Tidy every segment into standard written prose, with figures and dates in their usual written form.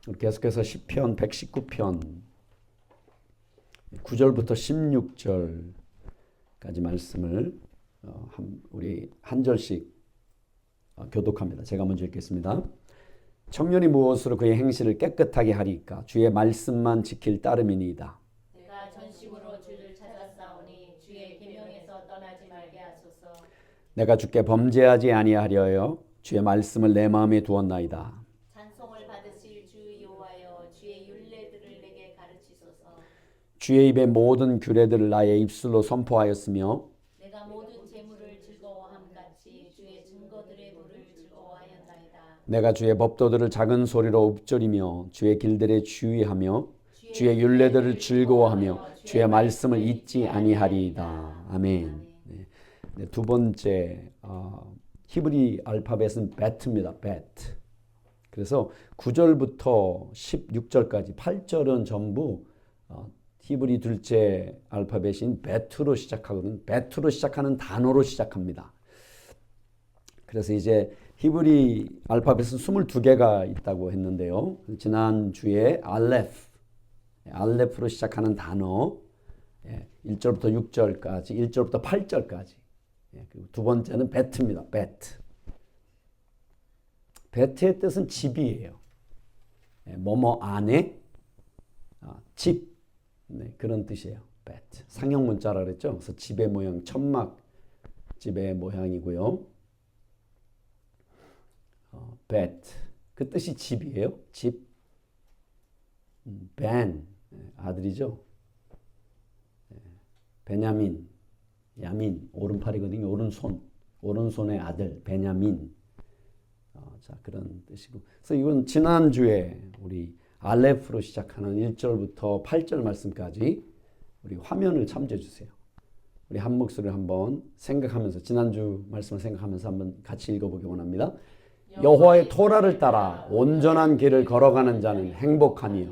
계속해서 시편 119편 9절부터 16절까지 말씀을 우리 한 절씩 교독합니다. 제가 먼저 읽겠습니다. 청년이 무엇으로 그의 행실을 깨끗하게 하리까? 주의 말씀만 지킬 따름이니이다. 내가 전심으로 주를 찾았사오니 주의 계명에서 떠나지 말게 하소서. 내가 주께 범죄하지 아니하려여 주의 말씀을 내 마음에 두었나이다. 찬송을 받으실 주 여호와여, 주의 율례들을 내게 가르치소서. 주의 입의 모든 규례들을 나의 입술로 선포하였으며 내가 모든 재물을 즐거워함같이 주의 증거들의 물을 즐거워하였나이다. 내가 주의 법도들을 작은 소리로 읊조리며 주의 길들에 주의하며 주의 율례들을 즐거워하며 주의 말씀을 잊지 아니하리이다. 아멘. 네, 두 번째 히브리 알파벳은 bet입니다. bet. 그래서 9절부터 16절까지 8절은 전부 히브리 둘째 알파벳인 bet로 시작하거든요. bet로 시작하는 단어로 시작합니다. 그래서 이제 히브리 알파벳은 22개가 있다고 했는데요. 지난주에 알레프로 시작하는 단어 1절부터 6절까지 1절부터 8절까지 그리고 두 번째는 bet입니다. bet. bet의 뜻은 집이에요. 뭐뭐 안에 집 그런 뜻이에요. bet. 상형 문자라 그랬죠. 그래서 집의 모양 천막 집의 모양이고요. bet 그 뜻이 집이에요. 집. ben 아들이죠. 베냐민 야민 오른팔이거든요. 오른손의 아들 베냐민. 자 그런 뜻이고. 그래서 이건 지난주에 우리 알레프로 시작하는 1절부터 8절 말씀까지 우리 화면을 참조해 주세요. 우리 한 목소리를 한번 생각하면서 지난주 말씀을 생각하면서 한번 같이 읽어보기 원합니다. 여호와의 토라를 따라 온전한 길을 걸어가는 자는 행복하며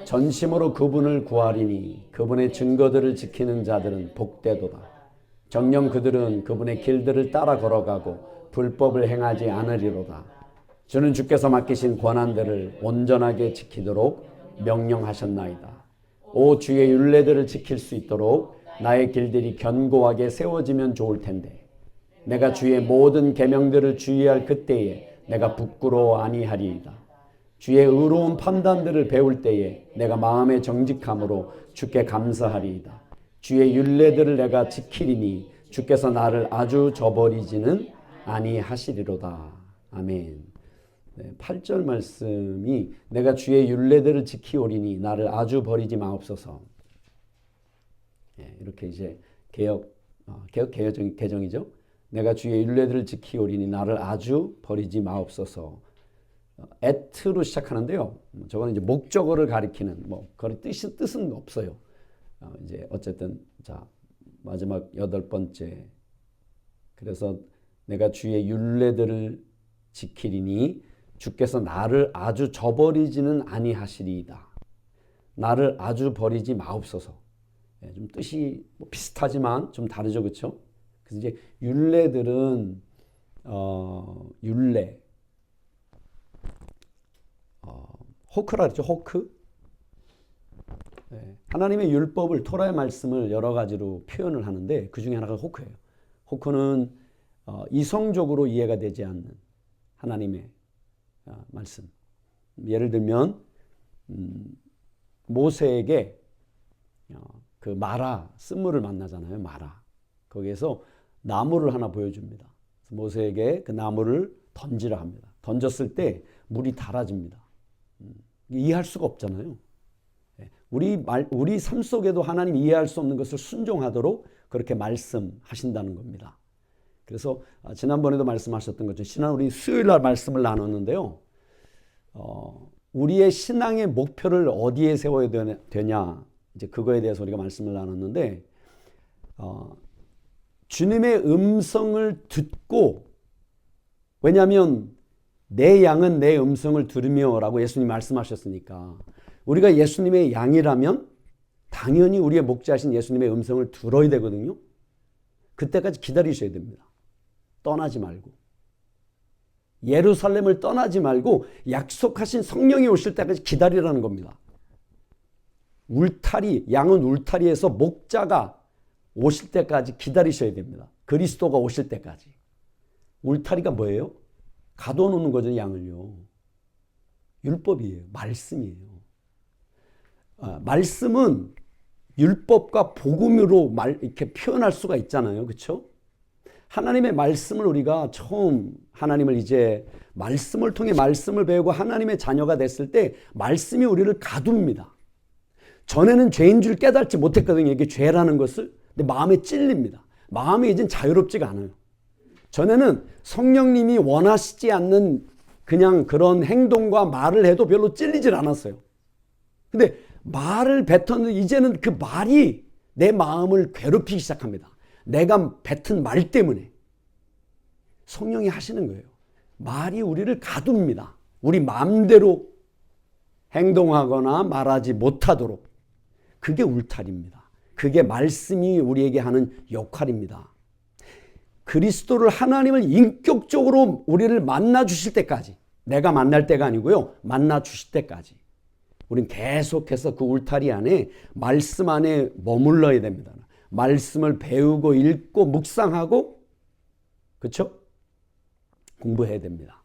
전심으로 그분을 구하리니 그분의 증거들을 지키는 자들은 복되도다. 정녕 그들은 그분의 길들을 따라 걸어가고 불법을 행하지 않으리로다. 주는 주께서 맡기신 권한들을 온전하게 지키도록 명령하셨나이다. 오 주의 율례들을 지킬 수 있도록 나의 길들이 견고하게 세워지면 좋을 텐데 내가 주의 모든 계명들을 주의할 그때에 내가 부끄러워 아니하리이다. 주의 의로운 판단들을 배울 때에 내가 마음의 정직함으로 주께 감사하리이다. 주의 율례들을 내가 지키리니 주께서 나를 아주 저버리지는 아니하시리로다. 아멘. 8절 말씀이 내가 주의 율례들을 지키오리니 나를 아주 버리지 마옵소서. 이렇게 이제 개정이죠. 내가 주의 율례들을 지키오리니 나를 아주 버리지 마옵소서. at로 시작하는데요. 저거는 이제 목적어를 가리키는 그런 뜻은 없어요. 이제 어쨌든 자 마지막 8번째. 그래서 내가 주의 율례들을 지키리니 주께서 나를 아주 저버리지는 아니하시리이다. 나를 아주 버리지 마옵소서. 좀 뜻이 비슷하지만 좀 다르죠, 그렇죠? 그래서 이제 율례들은 율례 호크라 그랬죠. 호크. 하나님의 율법을 토라의 말씀을 여러 가지로 표현을 하는데 그 중에 하나가 호크예요. 호크는 이성적으로 이해가 되지 않는 하나님의 말씀. 예를 들면 모세에게 그 마라 쓴물을 만나잖아요. 마라. 거기에서 나무를 하나 보여줍니다. 모세에게 그 나무를 던지라 합니다. 던졌을 때 물이 달아집니다. 이해할 수가 없잖아요. 우리 삶 속에도 하나님 이해할 수 없는 것을 순종하도록 그렇게 말씀하신다는 겁니다. 그래서 지난번에도 말씀하셨던 것처럼 지난 우리 수요일 날 말씀을 나눴는데요. 우리의 신앙의 목표를 어디에 세워야 되냐 이제 그거에 대해서 우리가 말씀을 나눴는데 주님의 음성을 듣고 왜냐하면 내 양은 내 음성을 들으며 라고 예수님 말씀하셨으니까 우리가 예수님의 양이라면 당연히 우리의 목자신 예수님의 음성을 들어야 되거든요. 그때까지 기다리셔야 됩니다. 떠나지 말고. 예루살렘을 떠나지 말고 약속하신 성령이 오실 때까지 기다리라는 겁니다. 양은 울타리에서 목자가 오실 때까지 기다리셔야 됩니다. 그리스도가 오실 때까지. 울타리가 뭐예요? 가둬놓는 거죠, 양을요. 율법이에요. 말씀이에요. 말씀은 율법과 복음으로 이렇게 표현할 수가 있잖아요. 그렇죠? 하나님의 말씀을 우리가 처음 하나님을 이제 말씀을 통해 말씀을 배우고 하나님의 자녀가 됐을 때 말씀이 우리를 가둡니다. 전에는 죄인 줄 깨닫지 못했거든요. 이게 죄라는 것을. 근데 마음에 찔립니다. 마음이 이젠 자유롭지가 않아요. 전에는 성령님이 원하시지 않는 그냥 그런 행동과 말을 해도 별로 찔리질 않았어요. 근데 말을 뱉었는데 이제는 그 말이 내 마음을 괴롭히기 시작합니다. 내가 뱉은 말 때문에. 성령이 하시는 거예요. 말이 우리를 가둡니다. 우리 마음대로 행동하거나 말하지 못하도록. 그게 울타리입니다. 그게 말씀이 우리에게 하는 역할입니다. 그리스도를 하나님을 인격적으로 우리를 만나 주실 때까지, 내가 만날 때가 아니고요. 만나 주실 때까지 우린 계속해서 그 울타리 안에 말씀 안에 머물러야 됩니다. 말씀을 배우고 읽고 묵상하고 그렇죠? 공부해야 됩니다.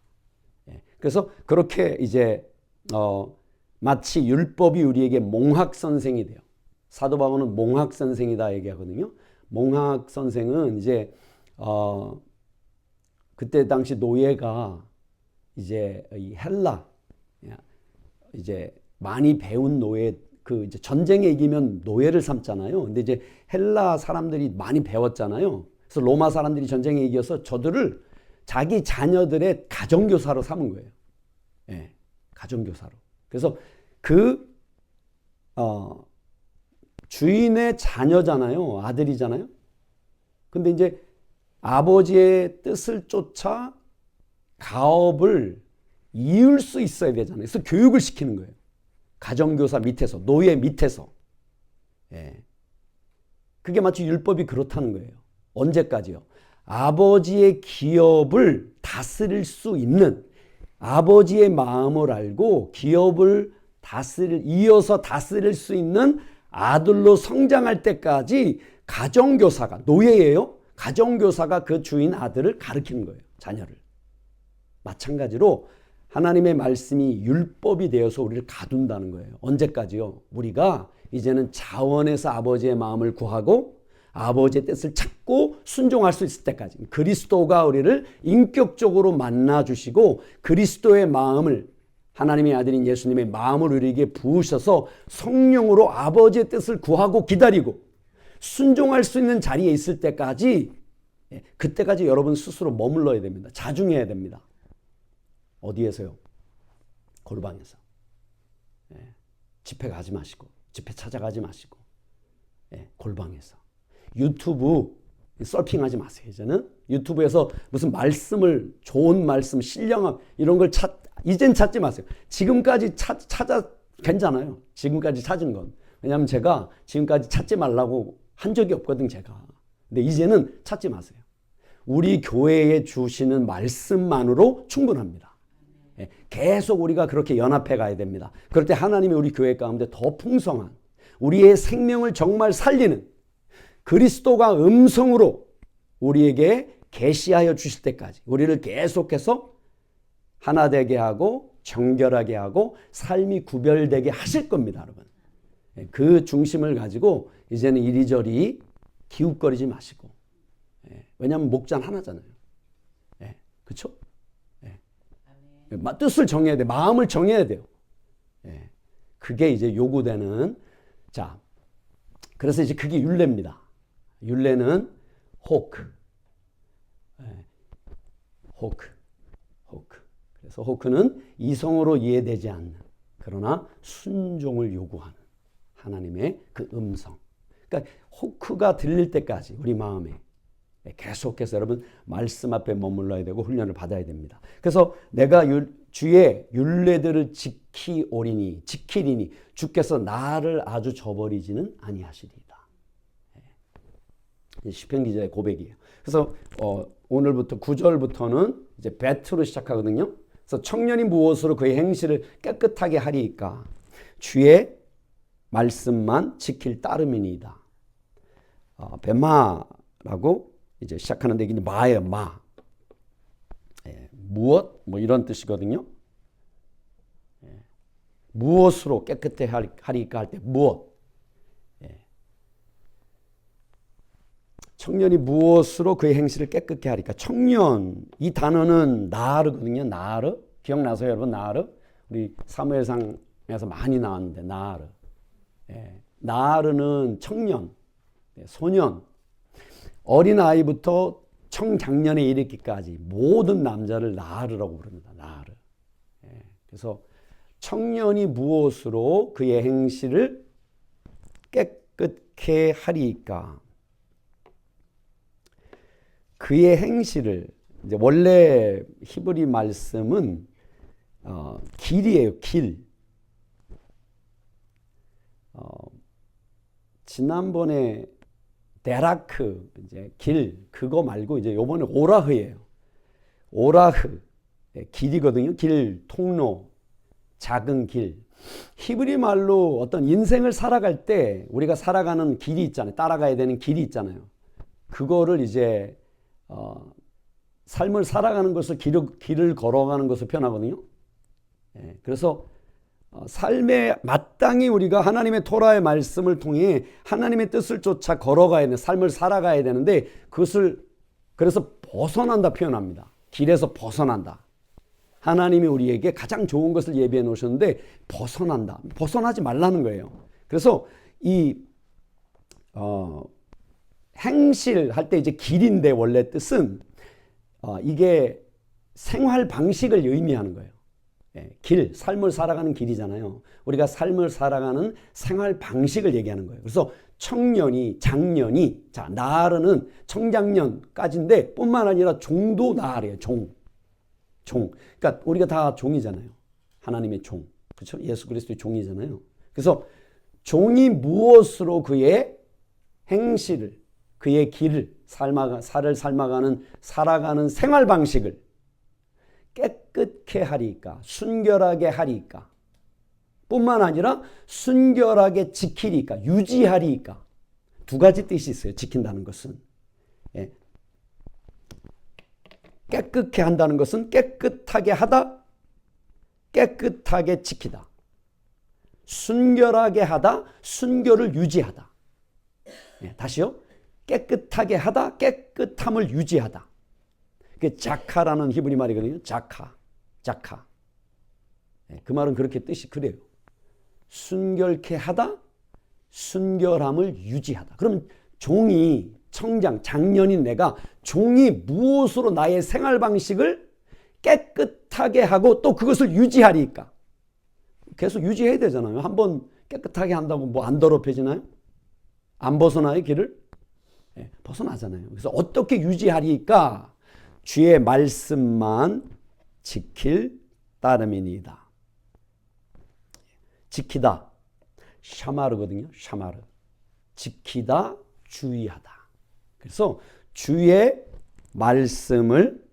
그래서 그렇게 이제 마치 율법이 우리에게 몽학 선생이 돼요. 사도 바울은 몽학 선생이다 얘기하거든요. 몽학 선생은 이제 그때 당시 노예가 이제 이 헬라 이제 많이 배운 노예 그 이제 전쟁에 이기면 노예를 삼잖아요. 근데 이제 헬라 사람들이 많이 배웠잖아요. 그래서 로마 사람들이 전쟁에 이겨서 저들을 자기 자녀들의 가정교사로 삼은 거예요. 예, 가정교사로. 그래서 그 주인의 자녀잖아요. 아들이잖아요. 근데 이제 아버지의 뜻을 쫓아 가업을 이을 수 있어야 되잖아요. 그래서 교육을 시키는 거예요. 가정교사 밑에서, 노예 밑에서. 예. 그게 마치 율법이 그렇다는 거예요. 언제까지요? 아버지의 기업을 다스릴 수 있는, 아버지의 마음을 알고 기업을 이어서 다스릴 수 있는 아들로 성장할 때까지 가정교사가, 노예예요. 가정교사가 그 주인 아들을 가르치는 거예요. 자녀를. 마찬가지로 하나님의 말씀이 율법이 되어서 우리를 가둔다는 거예요. 언제까지요? 우리가 이제는 자원에서 아버지의 마음을 구하고 아버지의 뜻을 찾고 순종할 수 있을 때까지. 그리스도가 우리를 인격적으로 만나주시고 그리스도의 마음을, 하나님의 아들인 예수님의 마음을 우리에게 부으셔서 성령으로 아버지의 뜻을 구하고 기다리고 순종할 수 있는 자리에 있을 때까지, 그때까지 여러분 스스로 머물러야 됩니다. 자중해야 됩니다. 어디에서요? 골방에서. 집회 가지 마시고, 집회 찾아가지 마시고, 골방에서. 유튜브 서핑하지 마세요. 이제는 유튜브에서 무슨 말씀을, 좋은 말씀, 신령함 이런 걸 이젠 찾지 마세요. 지금까지 찾아 괜찮아요. 지금까지 찾은 건. 왜냐하면 제가 지금까지 찾지 말라고 한 적이 없거든, 제가. 근데 이제는 찾지 마세요. 우리 교회에 주시는 말씀만으로 충분합니다. 계속 우리가 그렇게 연합해 가야 됩니다. 그럴 때 하나님이 우리 교회 가운데 더 풍성한, 우리의 생명을 정말 살리는 그리스도가 음성으로 우리에게 계시하여 주실 때까지 우리를 계속해서 하나 되게 하고 정결하게 하고 삶이 구별되게 하실 겁니다, 여러분. 그 중심을 가지고 이제는 이리저리 기웃거리지 마시고. 왜냐하면 목자는 하나잖아요. 그렇죠? 뜻을 정해야 돼. 마음을 정해야 돼요. 그게 이제 요구되는. 자, 그래서 이제 그게 율례입니다. 율례는 호크. 그래서 호크는 이성으로 이해되지 않는, 그러나 순종을 요구하는 하나님의 그 음성. 그러니까 호크가 들릴 때까지 우리 마음에 계속해서 여러분 말씀 앞에 머물러야 되고 훈련을 받아야 됩니다. 그래서 내가 주의 율례들을 지키리니 주께서 나를 아주 저버리지는 아니하시리이다. 시편 기자의 고백이에요. 그래서 오늘부터 9절부터는 이제 배트로 시작하거든요. 그래서 청년이 무엇으로 그의 행실을 깨끗하게 하리이까? 주의 말씀만 지킬 따름이니이다. 베마라고 이제 시작하는데 이게 마예요, 마. 예, 무엇? 뭐 이런 뜻이거든요. 예, 무엇으로 깨끗해 하리까 할 때 무엇? 예. 청년이 무엇으로 그의 행실을 깨끗게 하리까? 청년, 이 단어는 나르거든요. 나르. 기억나세요, 여러분? 나르. 우리 사무엘상에서 많이 나왔는데 나르. 예. 나르는 청년, 소년, 어린아이부터 청장년에 이르기까지 모든 남자를 나르라고 부릅니다. 나르. 예. 그래서 청년이 무엇으로 그의 행실을 깨끗게 하리까? 그의 행실을, 이제 원래 히브리 말씀은 길이에요, 길. 지난번에 데라크, 이제 길, 그거 말고 이제 요번에 오라흐예요. 오라흐, 길이거든요. 길, 통로, 작은 길. 히브리 말로 어떤 인생을 살아갈 때 우리가 살아가는 길이 있잖아요. 따라가야 되는 길이 있잖아요. 그거를 이제 삶을 살아가는 것을 길을 걸어가는 것을 표현하거든요. 그래서 삶에 마땅히 우리가 하나님의 토라의 말씀을 통해 하나님의 뜻을 쫓아 걸어가야 되는 삶을 살아가야 되는데 그것을 그래서 벗어난다 표현합니다. 길에서 벗어난다. 하나님이 우리에게 가장 좋은 것을 예비해 놓으셨는데 벗어난다. 벗어나지 말라는 거예요. 그래서 이 행실 할 때 이제 길인데 원래 뜻은 이게 생활 방식을 의미하는 거예요. 길, 삶을 살아가는 길이잖아요. 우리가 삶을 살아가는 생활 방식을 얘기하는 거예요. 그래서 청년이, 장년이, 자, 나르는 청장년까지인데 뿐만 아니라 종도 나르예요. 종. 그러니까 우리가 다 종이잖아요. 하나님의 종. 그렇죠? 예수 그리스도의 종이잖아요. 그래서 종이 무엇으로 그의 행실을, 그의 길을, 살아가는 생활 방식을 깨끗게 하리까, 순결하게 하리까, 뿐만 아니라 순결하게 지키리까, 유지하리까. 두 가지 뜻이 있어요. 지킨다는 것은. 깨끗게 한다는 것은 깨끗하게 하다, 깨끗하게 지키다. 순결하게 하다, 순결을 유지하다. 다시요. 깨끗하게 하다, 깨끗함을 유지하다. 그게 자카라는 히브리 말이거든요. 자카. 그 말은 그렇게 뜻이 그래요. 순결케 하다, 순결함을 유지하다. 그럼 종이, 청장, 장년인 내가 종이 무엇으로 나의 생활 방식을 깨끗하게 하고 또 그것을 유지하리까? 계속 유지해야 되잖아요. 한번 깨끗하게 한다고 뭐 안 더럽혀지나요? 안 벗어나요, 길을? 벗어나잖아요. 그래서 어떻게 유지하리까? 주의 말씀만 지킬 따름이니이다. 지키다. 샤마르거든요. 샤마르. 지키다, 주의하다. 그래서 주의 말씀을,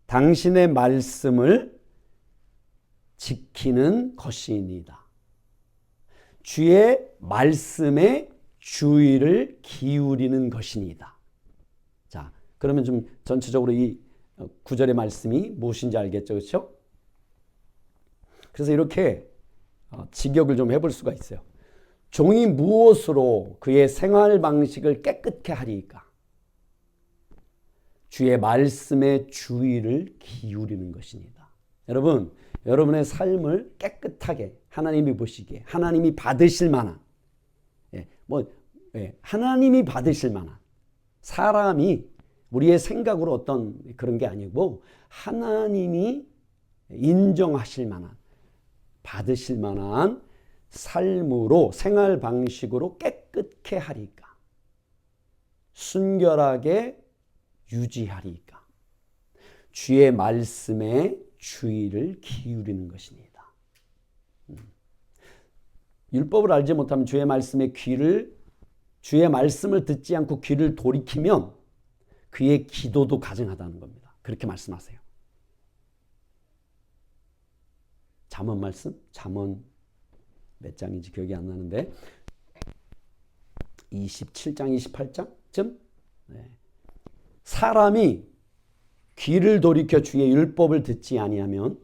당신의 말씀을 지키는 것이니이다. 주의 말씀에 주의를 기울이는 것이니이다. 자, 그러면 좀 전체적으로 이 9절의 말씀이 무엇인지 알겠죠? 그렇죠? 그래서 이렇게 직역을 좀 해볼 수가 있어요. 종이 무엇으로 그의 생활 방식을 깨끗게 하리까? 주의 말씀에 주의를 기울이는 것입니다. 여러분, 여러분의 삶을 깨끗하게 하나님이 보시기에 하나님이 받으실 만한 하나님이 받으실 만한 사람이 우리의 생각으로 어떤 그런 게 아니고 하나님이 인정하실 만한 받으실 만한 삶으로 생활 방식으로 깨끗게 하리까? 순결하게 유지하리까? 주의 말씀에 주의를 기울이는 것입니다. 율법을 알지 못하면 주의 말씀을 듣지 않고 귀를 돌이키면 그의 기도도 가증하다는 겁니다. 그렇게 말씀하세요. 잠언 말씀? 잠언 몇 장인지 기억이 안 나는데 27장 28장쯤? 네. 사람이 귀를 돌이켜 주의 율법을 듣지 아니하면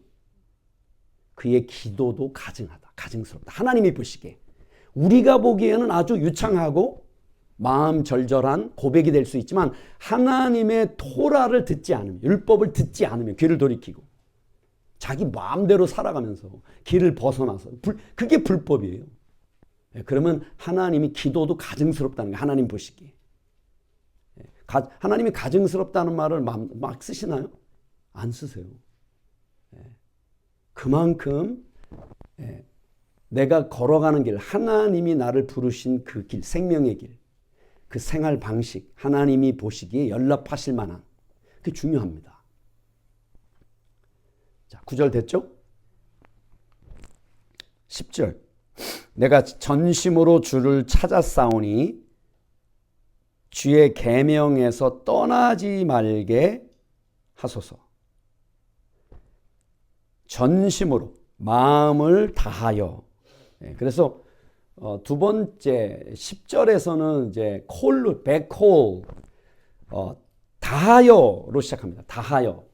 그의 기도도 가증하다. 가증스럽다. 하나님이 보시기에. 우리가 보기에는 아주 유창하고 마음 절절한 고백이 될 수 있지만 하나님의 토라를 듣지 않으면, 율법을 듣지 않으면, 귀를 돌이키고 자기 마음대로 살아가면서 길을 벗어나서 그게 불법이에요. 그러면 하나님이 기도도 가증스럽다는 게 하나님 보시기에. 하나님이 가증스럽다는 말을 막 쓰시나요? 안 쓰세요. 그만큼 내가 걸어가는 길, 하나님이 나를 부르신 그 길, 생명의 길, 그 생활 방식, 하나님이 보시기에 연락하실 만한, 그게 중요합니다. 자, 9절 됐죠? 10절. 내가 전심으로 주를 찾았사오니 주의 계명에서 떠나지 말게 하소서. 전심으로 마음을 다하여. 그래서 두 번째 10절에서는 이제 콜로 백홀 다하여로 시작합니다. 다하여.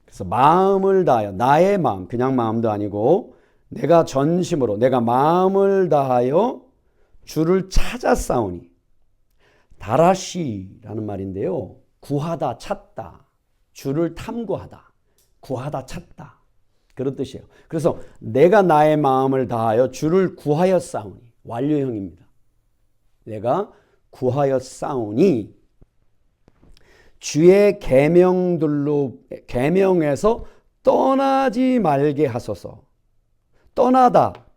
그래서 마음을 다하여, 나의 마음, 그냥 마음도 아니고 내가 전심으로, 내가 마음을 다하여 주를 찾았사오니. 다라시라는 말인데요. 구하다, 찾다, 주를 탐구하다, 구하다, 찾다, 그런 뜻이에요. 그래서 내가 나의 마음을 다하여 주를 구하여 싸우니, 완료형입니다. 내가 구하여 싸우니 주의 계명에서 떠나지 말게 하소서. 떠나다,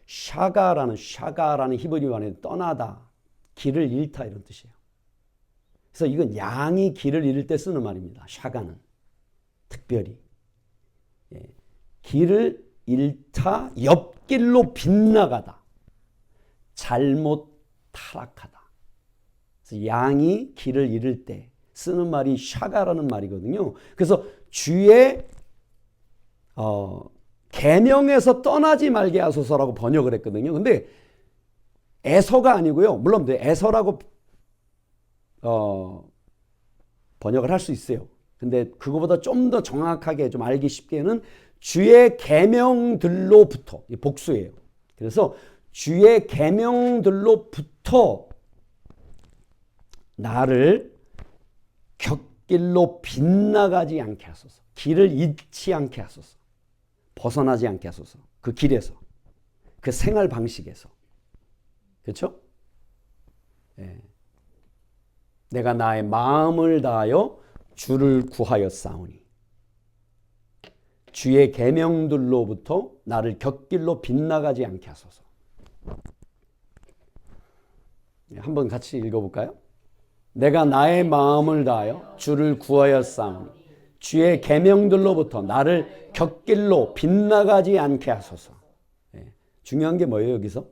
샤가라는 히브리 말에 떠나다, 길을 잃다 이런 뜻이에요. 그래서 이건 양이 길을 잃을 때 쓰는 말입니다. 샤가는 특별히 길을 잃다, 옆길로 빗나가다, 잘못 타락하다. 그래서 양이 길을 잃을 때 쓰는 말이 샤가라는 말이거든요. 그래서 주의 계명에서 떠나지 말게 하소서라고 번역을 했거든요. 근데 에서가 아니고요. 물론 에서라고 번역을 할 수 있어요. 근데 그거보다 좀 더 정확하게 좀 알기 쉽게는 주의 계명들로부터, 복수예요. 그래서 주의 계명들로부터 나를 곁길로 빗나가지 않게 하소서. 길을 잃지 않게 하소서. 벗어나지 않게 하소서. 그 길에서, 그 생활 방식에서. 그렇죠? 네. 내가 나의 마음을 다하여 주를 구하여 싸우니 주의 계명들로부터 나를 곁길로 빗나가지 않게 하소서. 한번 같이 읽어볼까요? 내가 나의 마음을 다하여 주를 구하여 싸우니 주의 계명들로부터 나를 곁길로 빗나가지 않게 하소서. 네. 중요한 게 뭐예요 여기서?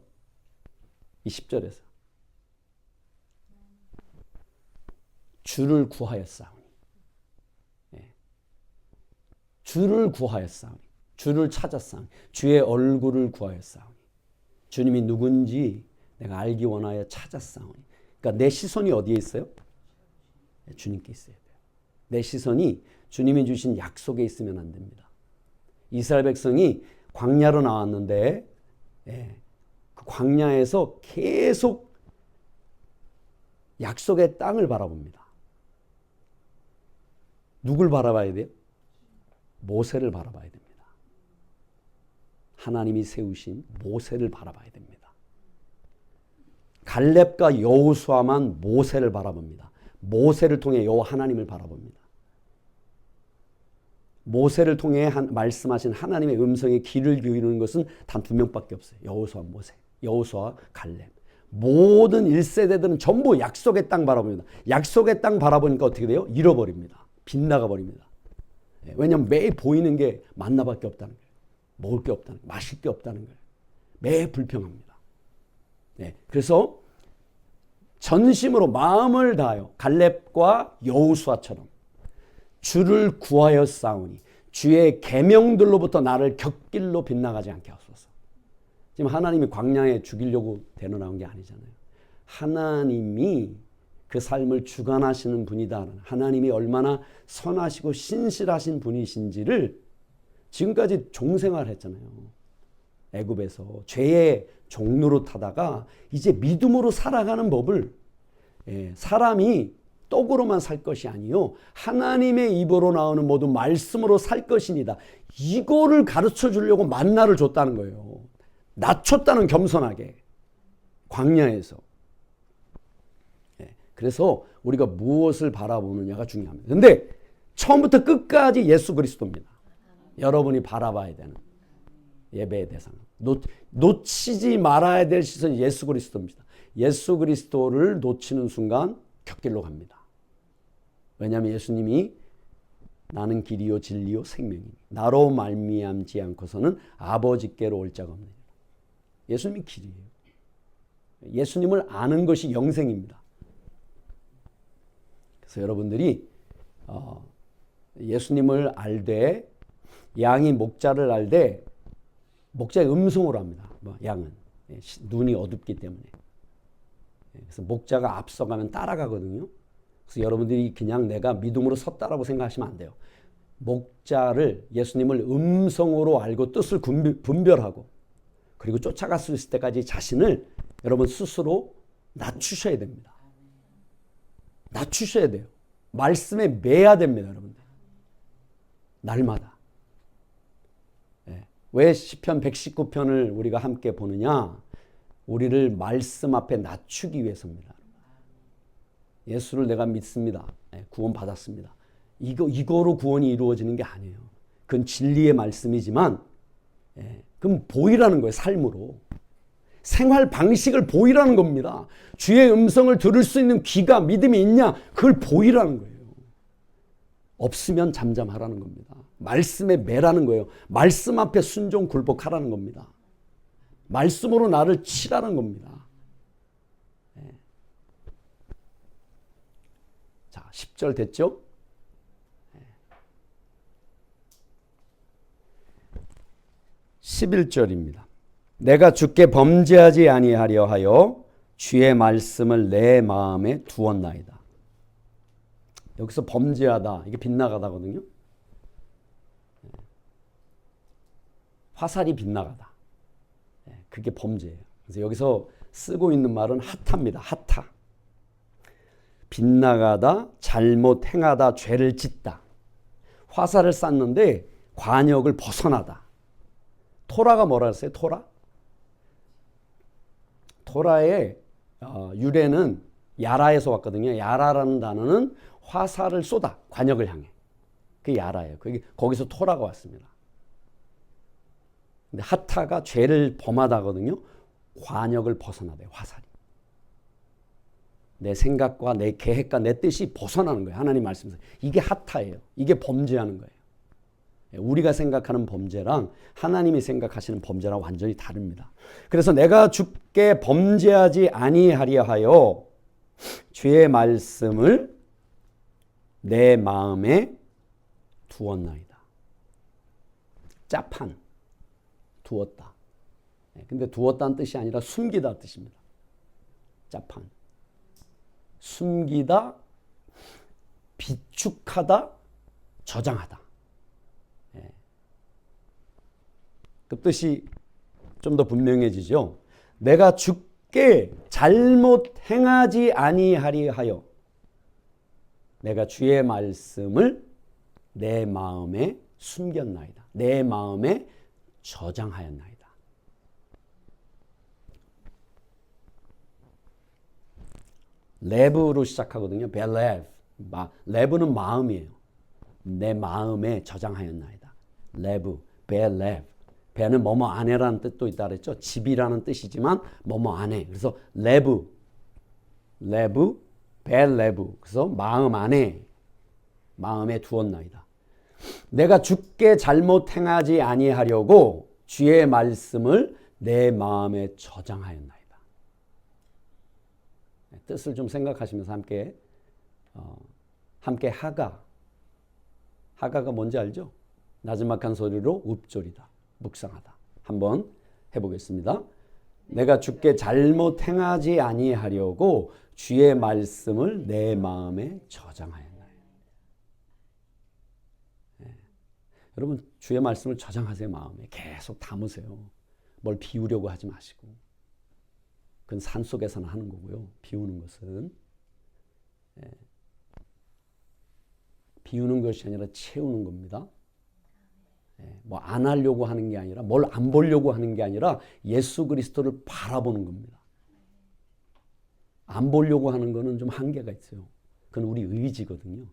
이 10절에서 주를 구하여 싸우니. 주를 구하여 싸우니. 주를 찾아 싸우니. 주의 얼굴을 구하여 싸우니. 주님이 누군지 내가 알기 원하여 찾아 싸우니. 그러니까 내 시선이 어디에 있어요? 주님께 있어야 돼요. 내 시선이 주님이 주신 약속에 있으면 안 됩니다. 이스라엘 백성이 광야로 나왔는데 그 광야에서 계속 약속의 땅을 바라봅니다. 누굴 바라봐야 돼요? 모세를 바라봐야 됩니다. 하나님이 세우신 모세를 바라봐야 됩니다. 갈렙과 여호수아만 모세를 바라봅니다. 모세를 통해 여호와 하나님을 바라봅니다. 모세를 통해 말씀하신 하나님의 음성에 귀를 기울이는 것은 단 두 명밖에 없어요. 여호수아, 모세, 여호수아, 갈렙. 모든 1세대들은 전부 약속의 땅 바라봅니다. 약속의 땅 바라보니까 어떻게 돼요? 잃어버립니다. 빗나가 버립니다. 왜냐하면 매일 보이는 게 만나밖에 없다는 거예요. 먹을 게 없다는 거예요. 마실 게 없다는 거예요. 매일 불평합니다. 그래서 전심으로 마음을 다하여 갈렙과 여호수아처럼 주를 구하여 싸우니 주의 계명들로부터 나를 곁길로 빗나가지 않게 하소서. 지금 하나님이 광야에 죽이려고 데려나온 게 아니잖아요. 하나님이 그 삶을 주관하시는 분이다. 하나님이 얼마나 선하시고 신실하신 분이신지를 지금까지 종생활 했잖아요. 애굽에서 죄의 종로로 타다가 이제 믿음으로 살아가는 법을 사람이 떡으로만 살 것이 아니요 하나님의 입으로 나오는 모든 말씀으로 살 것이니다. 이거를 가르쳐 주려고 만나를 줬다는 거예요. 낮췄다는, 겸손하게 광야에서. 그래서 우리가 무엇을 바라보느냐가 중요합니다. 그런데 처음부터 끝까지 예수 그리스도입니다. 여러분이 바라봐야 되는 예배의 대상은 놓치지 말아야 될 시선이 예수 그리스도입니다. 예수 그리스도를 놓치는 순간 곁길로 갑니다. 왜냐하면 예수님이 나는 길이요 진리요 생명이니 나로 말미암지 않고서는 아버지께로 올 자가 없느니라. 예수님이 길이에요. 예수님을 아는 것이 영생입니다. 그래서 여러분들이 예수님을 알되 양이 목자를 알되 목자의 음성으로 합니다. 양은 눈이 어둡기 때문에. 그래서 목자가 앞서가면 따라가거든요. 그래서 여러분들이 그냥 내가 믿음으로 섰다라고 생각하시면 안 돼요. 목자를, 예수님을 음성으로 알고 뜻을 분별하고 그리고 쫓아갈 수 있을 때까지 자신을 여러분 스스로 낮추셔야 됩니다. 낮추셔야 돼요. 말씀에 매야 됩니다, 여러분들. 날마다. 왜 시편 119편을 우리가 함께 보느냐? 우리를 말씀 앞에 낮추기 위해서입니다. 예수를 내가 믿습니다. 구원 받았습니다. 이거로 구원이 이루어지는 게 아니에요. 그건 진리의 말씀이지만, 그럼 보이라는 거예요, 삶으로. 생활 방식을 보이라는 겁니다. 주의 음성을 들을 수 있는 귀가, 믿음이 있냐? 그걸 보이라는 거예요. 없으면 잠잠하라는 겁니다. 말씀에 매라는 거예요. 말씀 앞에 순종 굴복하라는 겁니다. 말씀으로 나를 치라는 겁니다. 자, 10절 됐죠? 11절입니다. 내가 주께 범죄하지 아니하려 하여 주의 말씀을 내 마음에 두었나이다. 여기서 범죄하다, 이게 빗나가다거든요. 화살이 빗나가다. 그게 범죄예요. 그래서 여기서 쓰고 있는 말은 하타입니다. 하타. 빗나가다, 잘못 행하다, 죄를 짓다. 화살을 쐈는데 관역을 벗어나다. 토라가 뭐라 했어요? 토라? 토라의 유래는 야라에서 왔거든요. 야라라는 단어는 화살을 쏘다, 관역을 향해. 그게 야라예요. 거기서 토라가 왔습니다. 근데 하타가 죄를 범하다거든요. 관역을 벗어나대요, 화살이. 내 생각과 내 계획과 내 뜻이 벗어나는 거예요. 하나님 말씀에서. 이게 하타예요. 이게 범죄하는 거예요. 우리가 생각하는 범죄랑 하나님이 생각하시는 범죄랑 완전히 다릅니다. 그래서 내가 주께 범죄하지 아니하려 하여 주의 말씀을 내 마음에 두었나이다. 짜판, 두었다. 근데 두었다는 뜻이 아니라 숨기다 뜻입니다. 짜판. 숨기다, 비축하다, 저장하다. 그 뜻이 좀 더 분명해지죠. 내가 주께 잘못 행하지 아니하리 하여 내가 주의 말씀을 내 마음에 숨겼나이다. 내 마음에 저장하였나이다. 레브로 시작하거든요. 벨레브. 레브는 마음이에요. 내 마음에 저장하였나이다. 레브, 벨레브. 배는 뭐뭐 안에라는 뜻도 있다 그랬죠. 집이라는 뜻이지만 뭐뭐 안에. 그래서 레브, 벨레브. 그래서 마음 안에, 마음에 두었나이다. 내가 주께 잘못 행하지 아니하려고 주의 말씀을 내 마음에 저장하였나이다. 뜻을 좀 생각하시면서 함께 하가가 뭔지 알죠? 나지막한 소리로 읊조리다, 묵상하다. 한번 해보겠습니다. 내가 주께 잘못 행하지 아니하려고 주의 말씀을 내 마음에 저장하였나이다. 여러분 주의 말씀을 저장하세요. 마음에 계속 담으세요. 뭘 비우려고 하지 마시고. 그건 산속에서는 하는 거고요. 비우는 것은 비우는 것이 아니라 채우는 겁니다. 뭐 안 하려고 하는 게 아니라 뭘 안 보려고 하는 게 아니라 예수 그리스도를 바라보는 겁니다. 안 보려고 하는 거는 좀 한계가 있어요. 그건 우리 의지거든요.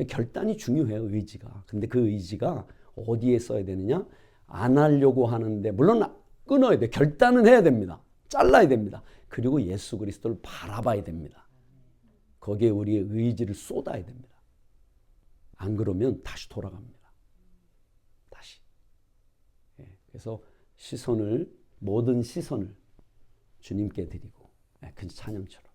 결단이 중요해요. 의지가. 근데 그 의지가 어디에 써야 되느냐? 안 하려고 하는데 물론 끊어야 돼. 결단은 해야 됩니다. 잘라야 됩니다. 그리고 예수 그리스도를 바라봐야 됩니다. 거기에 우리의 의지를 쏟아야 됩니다. 안 그러면 다시 돌아갑니다. 다시. 그래서 모든 시선을 주님께 드리고, 그 찬양처럼.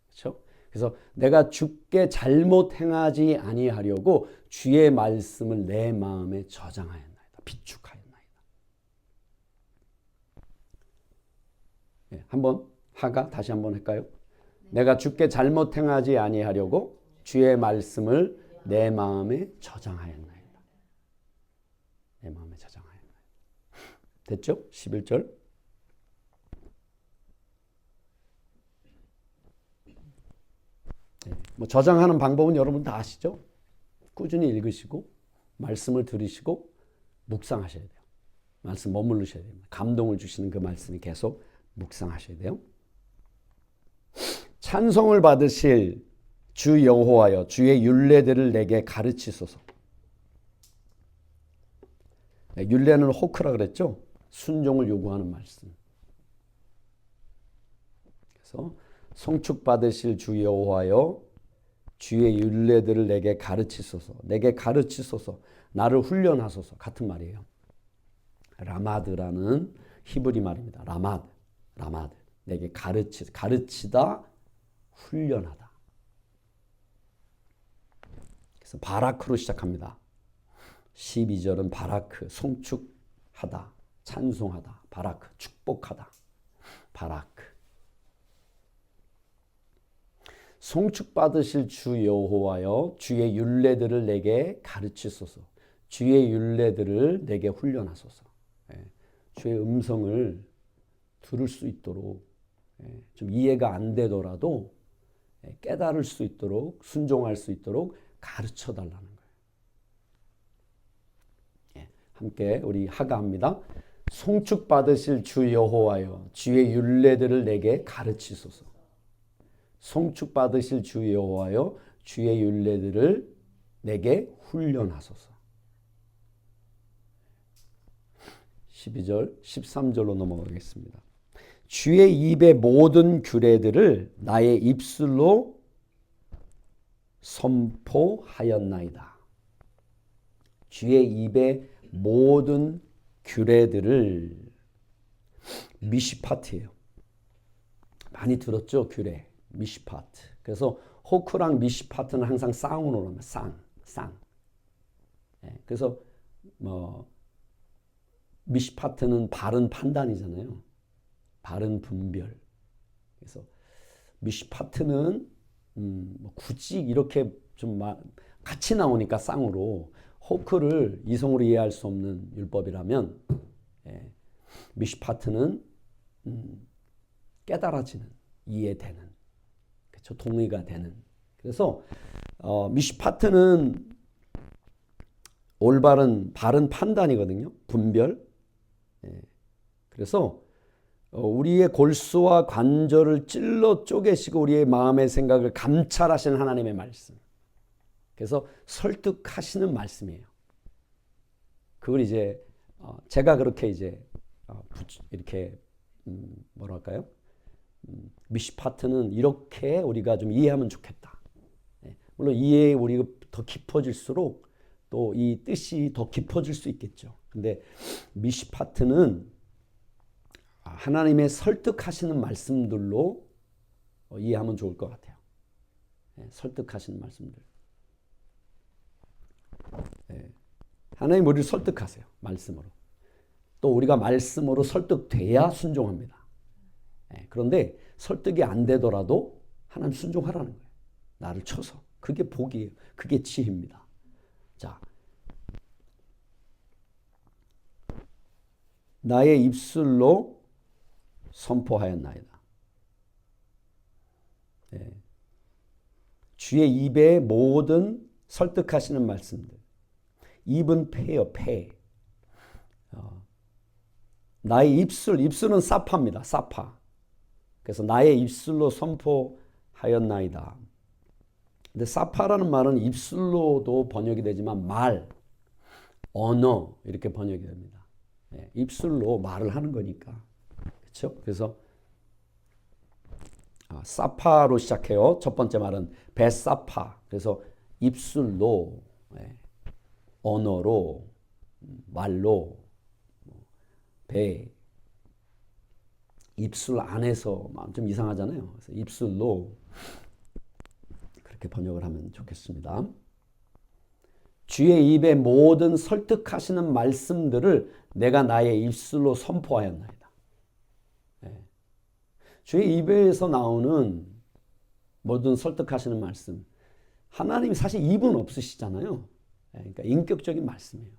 그렇죠? 그래서 내가 주께 잘못 행하지 아니하려고 주의 말씀을 내 마음에 저장하였나이다. 비축하였나이다. 한번 다시 한번 할까요? 내가 주께 잘못 행하지 아니하려고 주의 말씀을 내 마음에 저장하였나이다. 내 마음에 저장하였나이다. 됐죠? 11절. 뭐 저장하는 방법은 여러분 다 아시죠? 꾸준히 읽으시고 말씀을 들으시고 묵상하셔야 돼요. 말씀 머무르셔야 됩니다. 감동을 주시는 그 말씀이 계속 묵상하셔야 돼요. 찬송을 받으실 주 여호와여 주의 율례들을 내게 가르치소서. 율례는 호크라 그랬죠? 순종을 요구하는 말씀. 그래서 송축받으실 주 여호와여 주의 율례들을 내게 가르치소서. 내게 가르치소서. 나를 훈련하소서. 같은 말이에요. 라마드라는 히브리 말입니다. 라마드. 내게 가르치다, 훈련하다. 그래서 바라크로 시작합니다. 12절은 바라크, 송축하다, 찬송하다, 바라크, 축복하다, 바라크. 송축받으실 주 여호와여 주의 율례들을 내게 가르치소서. 주의 율례들을 내게 훈련하소서. 주의 음성을 들을 수 있도록 좀 이해가 안 되더라도 깨달을 수 있도록 순종할 수 있도록 가르쳐 달라는 거예요. 함께 우리 하가합니다. 송축받으실 주 여호와여 주의 율례들을 내게 가르치소서. 송축받으실 주 여호와여 주의 율례들을 내게 훈련하소서. 12절 13절로 넘어가겠습니다. 주의 입의 모든 규례들을 나의 입술로 선포하였나이다. 주의 입의 모든 규례들을 미시파트예요. 많이 들었죠? 규례. 미시파트. 그래서 호크랑 미시파트는 항상 쌍으로 나면 쌍. 그래서 미시파트는 바른 판단이잖아요. 바른 분별. 그래서 미시파트는 굳이 이렇게 좀 같이 나오니까 쌍으로 호크를 이성으로 이해할 수 없는 율법이라면 미시파트는 깨달아지는, 이해되는, 그렇죠? 동의가 되는. 그래서 미시파트는 올바른 바른 판단이거든요. 분별. 그래서 우리의 골수와 관절을 찔러 쪼개시고 우리의 마음의 생각을 감찰하시는 하나님의 말씀. 그래서 설득하시는 말씀이에요. 그걸 이제 제가 그렇게 이제 이렇게 뭐랄까요? 미시파트는 이렇게 우리가 좀 이해하면 좋겠다. 물론 이해에 우리가 더 깊어질수록 또 이 뜻이 더 깊어질 수 있겠죠. 근데 미시파트는 하나님의 설득하시는 말씀들로 이해하면 좋을 것 같아요. 설득하시는 말씀들. 하나님 우리를 설득하세요. 말씀으로. 또 우리가 말씀으로 설득돼야 순종합니다. 그런데 설득이 안 되더라도 하나님 순종하라는 거예요. 나를 쳐서. 그게 복이에요. 그게 지혜입니다. 자, 나의 입술로 선포하였나이다. 주의 입에 모든 설득하시는 말씀들. 입은 폐요, 폐. 나의 입술은 사파입니다. 사파. 그래서 나의 입술로 선포하였나이다. 근데 사파라는 말은 입술로도 번역이 되지만 말, 언어 이렇게 번역이 됩니다. 입술로 말을 하는 거니까. 그렇죠? 그래서 사파로 시작해요. 첫 번째 말은 베사파. 그래서 입술로, 언어로, 말로, 배, 입술 안에서 좀 이상하잖아요. 그래서 입술로 그렇게 번역을 하면 좋겠습니다. 주의 입에 모든 설득하시는 말씀들을 내가 나의 입술로 선포하였나이다. 주의 입에서 나오는 모든 설득하시는 말씀. 하나님이 사실 입은 없으시잖아요. 그러니까 인격적인 말씀이에요.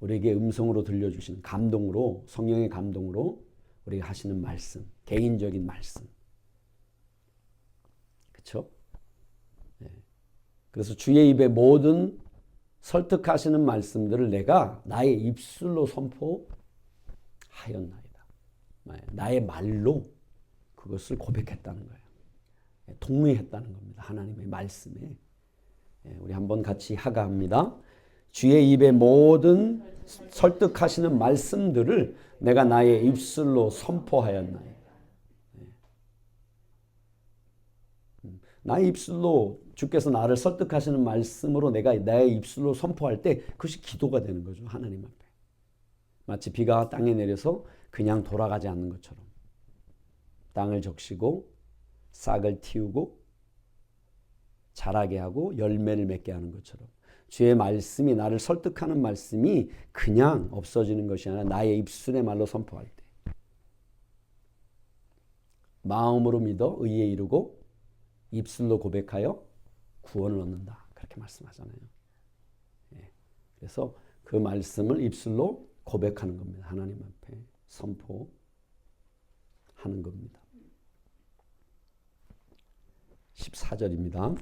우리에게 음성으로 들려주시는 감동으로, 성령의 감동으로 우리가 하시는 말씀, 개인적인 말씀. 그렇죠? 그래서 주의 입에 모든 설득하시는 말씀들을 내가 나의 입술로 선포하였나이다. 나의 말로 그것을 고백했다는 거예요. 동의했다는 겁니다. 하나님의 말씀에. 우리 한번 같이 하가합니다. 주의 입에 모든 설득하시는 말씀들을 내가 나의 입술로 선포하였나이다. 나의 입술로 주께서 나를 설득하시는 말씀으로 내가 나의 입술로 선포할 때 그것이 기도가 되는 거죠. 하나님 앞에. 마치 비가 땅에 내려서 그냥 돌아가지 않는 것처럼 땅을 적시고 싹을 틔우고 자라게 하고 열매를 맺게 하는 것처럼 주의 말씀이 나를 설득하는 말씀이 그냥 없어지는 것이 아니라 나의 입술의 말로 선포할 때 마음으로 믿어 의에 이르고 입술로 고백하여 구원을 얻는다. 그렇게 말씀하잖아요. 그래서 그 말씀을 입술로 고백하는 겁니다. 하나님 앞에 선포하는 겁니다. 14절입니다.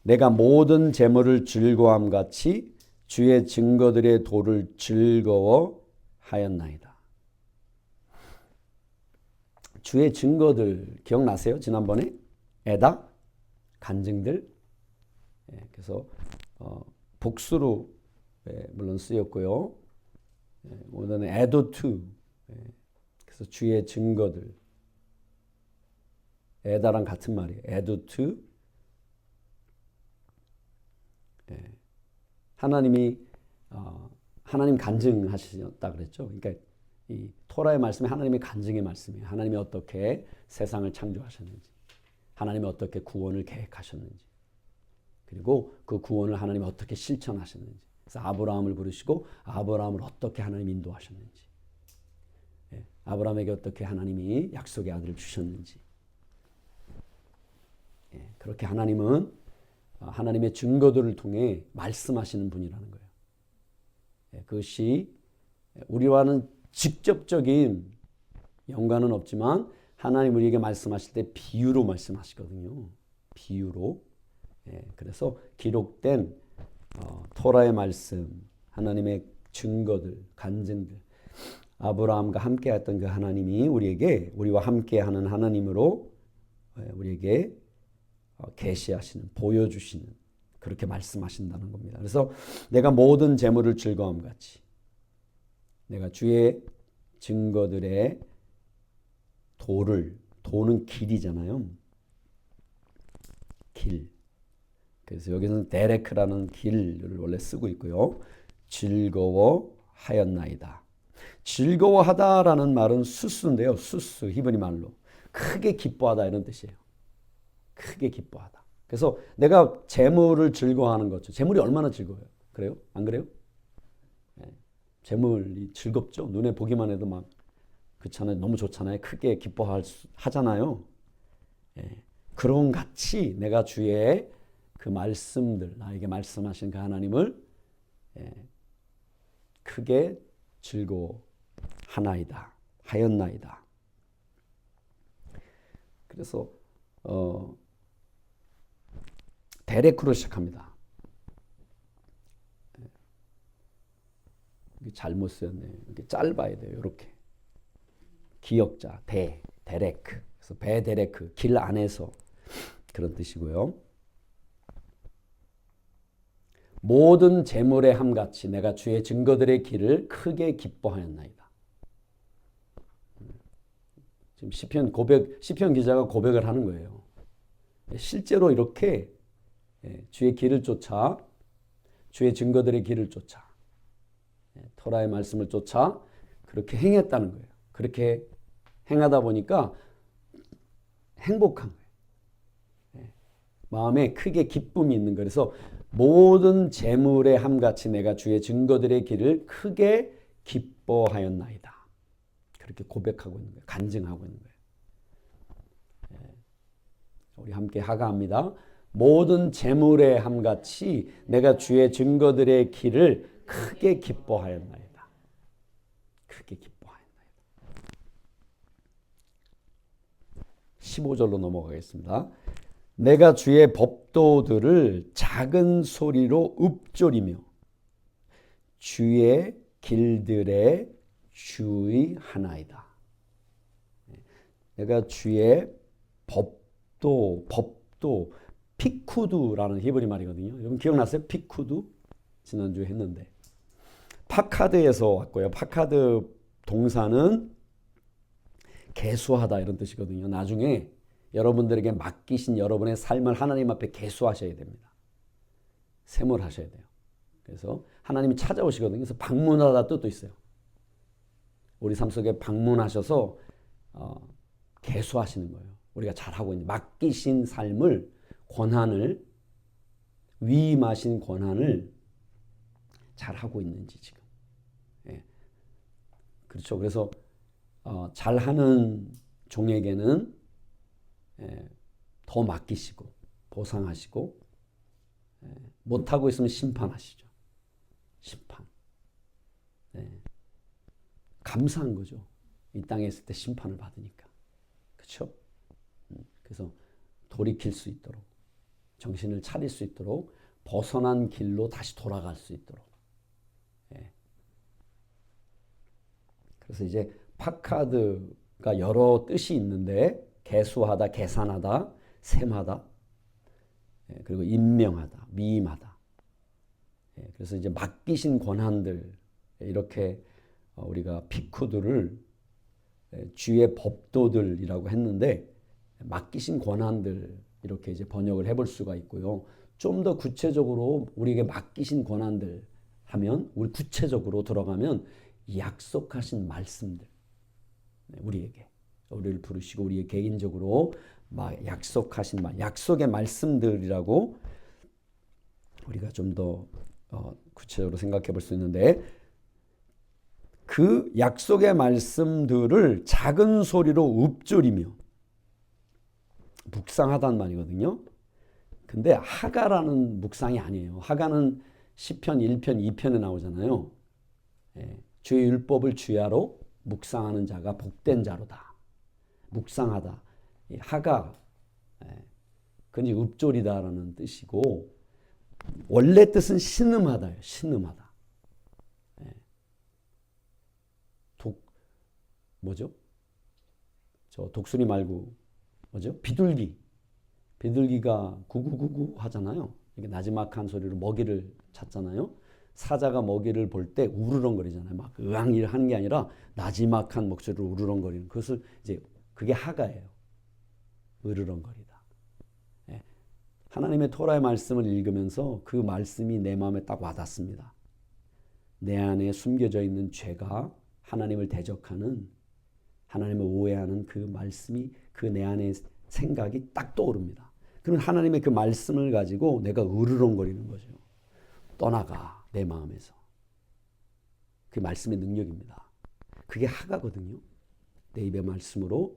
내가 모든 재물을 즐거워함 같이 주의 증거들의 도를 즐거워하였나이다. 주의 증거들 기억나세요? 지난번에 에다, 간증들. 그래서 복수로 물론 쓰였고요. 오늘은 에도투. 그래서 주의 증거들. 에다랑 같은 말이에요. 에도투. 하나님이 하나님 간증하셨다 그랬죠. 그러니까 이 토라의 말씀이 하나님의 간증의 말씀이에요. 하나님이 어떻게 세상을 창조하셨는지, 하나님이 어떻게 구원을 계획하셨는지, 그리고 그 구원을 하나님이 어떻게 실천하셨는지. 그래서 아브라함을 부르시고 아브라함을 어떻게 하나님 인도하셨는지, 아브라함에게 어떻게 하나님이 약속의 아들을 주셨는지. 그렇게 하나님은 하나님의 증거들을 통해 말씀하시는 분이라는 거예요. 그것이 우리와는 직접적인 연관은 없지만 하나님 우리에게 말씀하실 때 비유로 말씀하시거든요. 비유로. 그래서 기록된 토라의 말씀, 하나님의 증거들, 간증들, 아브라함과 함께했던 그 하나님이 우리와 함께하는 하나님으로 우리에게 계시하시는, 보여주시는, 그렇게 말씀하신다는 겁니다. 그래서 내가 모든 재물을 즐거움 같이 내가 주의 증거들의 도는 길이잖아요. 길. 그래서 여기서는 데레크라는 길을 원래 쓰고 있고요. 즐거워하였나이다. 즐거워하다라는 말은 수수인데요. 수수, 히브리 말로. 크게 기뻐하다 이런 뜻이에요. 크게 기뻐하다. 그래서 내가 재물을 즐거워하는 거죠. 재물이 얼마나 즐거워요? 그래요? 안 그래요? 네. 재물이 즐겁죠. 눈에 보기만 해도 막 그렇잖아요. 너무 좋잖아요. 크게 기뻐하잖아요. 예. 그런 같이 내가 주의 그 말씀들, 나에게 말씀하신 그 하나님을 크게 하였나이다. 그래서 데레크로 시작합니다. 잘못 쓰였네요. 이렇게 짧아야 돼요. 이렇게 기역자 데레크. 그래서 베데레크 길 안에서 그런 뜻이고요. 모든 재물의 함같이 내가 주의 증거들의 길을 크게 기뻐하였나이다. 지금 시편 기자가 고백을 하는 거예요. 실제로 이렇게 주의 길을 쫓아, 주의 증거들의 길을 쫓아, 토라의 말씀을 쫓아 그렇게 행했다는 거예요. 그렇게 행하다 보니까 행복한 거예요. 마음에 크게 기쁨이 있는 거예요. 그래서 모든 재물의 함같이 내가 주의 증거들의 길을 크게 기뻐하였나이다. 그렇게 고백하고 있는 거예요. 간증하고 있는 거예요. 우리 함께 하가합니다. 모든 재물의 함같이 내가 주의 증거들의 길을 크게 기뻐하였나이다. 크게 기뻐하였나이다. 15절로 넘어가겠습니다. 내가 주의 법도들을 작은 소리로 읊조리며 주의 길들에 주의하나이다. 내가 주의 법도 피쿠드라는 히브리 말이거든요. 여러분 기억나세요? 피쿠드? 지난주에 했는데 파카드에서 왔고요. 파카드 동사는 계수하다 이런 뜻이거든요. 나중에 여러분들에게 맡기신 여러분의 삶을 하나님 앞에 계수하셔야 됩니다. 세물하셔야 돼요. 그래서 하나님이 찾아오시거든요. 그래서 방문하다 뜻도 있어요. 우리 삶 속에 방문하셔서 계수하시는 거예요. 우리가 잘하고 있는 맡기신 삶을 권한을 위임하신 권한을 잘하고 있는지 지금. 그렇죠. 그래서 잘하는 종에게는 더 맡기시고 보상하시고 못하고 있으면 심판하시죠. 심판. 감사한 거죠. 이 땅에 있을 때 심판을 받으니까. 그렇죠? 그래서 돌이킬 수 있도록 정신을 차릴 수 있도록 벗어난 길로 다시 돌아갈 수 있도록. 그래서 이제 파카드가 여러 뜻이 있는데 계수하다, 계산하다, 셈하다, 그리고 임명하다, 미임하다. 그래서 이제 맡기신 권한들 이렇게 우리가 피쿠드를 주의 법도들이라고 했는데 맡기신 권한들 이렇게 이제 번역을 해볼 수가 있고요. 좀 더 구체적으로 우리에게 맡기신 권한들 하면 우리 구체적으로 들어가면 약속하신 말씀들 우리에게 우리를 부르시고 우리의 개인적으로 약속하신 약속의 말씀들이라고 우리가 좀 더 구체적으로 생각해 볼 수 있는데 그 약속의 말씀들을 작은 소리로 읊조리며 묵상하단 말이거든요. 근데 하가라는 묵상이 아니에요. 하가는 시편 1편, 2편에 나오잖아요. 주의 율법을 주야로 묵상하는 자가 복된 자로다. 묵상하다. 하가 그건 읊조리다라는 뜻이고 원래 뜻은 신음하다예요. 신음하다. 뭐죠? 저 독수리 말고 뭐죠? 비둘기. 비둘기가 구구구구 하잖아요. 이게 나지막한 소리로 먹이를 찾잖아요. 사자가 먹이를 볼 때 우르렁거리잖아요. 막 으앙일 하는 게 아니라 나지막한 목소리로 우르렁거리는 그것을 이제 그게 하가예요. 으르렁거리다. 하나님의 토라의 말씀을 읽으면서 그 말씀이 내 마음에 딱 와닿습니다. 내 안에 숨겨져 있는 죄가 하나님을 대적하는 하나님을 오해하는 그 말씀이 그 내 안에 생각이 딱 떠오릅니다. 그럼 하나님의 그 말씀을 가지고 내가 으르렁거리는 거죠. 떠나가 내 마음에서. 그 말씀의 능력입니다. 그게 하가거든요. 내 입의 말씀으로.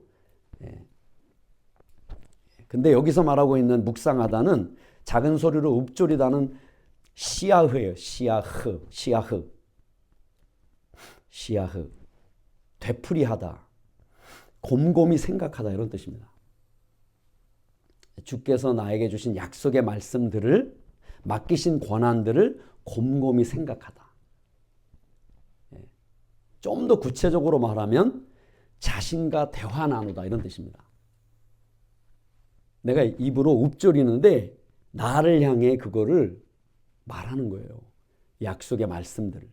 예. 근데 여기서 말하고 있는 묵상하다는 작은 소리로 읊조리다는 시야흐예요. 시야흐. 되풀이하다. 곰곰이 생각하다 이런 뜻입니다. 주께서 나에게 주신 약속의 말씀들을 맡기신 권한들을 곰곰이 생각하다. 좀 더 구체적으로 말하면 자신과 대화 나누다 이런 뜻입니다. 내가 입으로 읊조리는데 나를 향해 그거를 말하는 거예요. 약속의 말씀들을.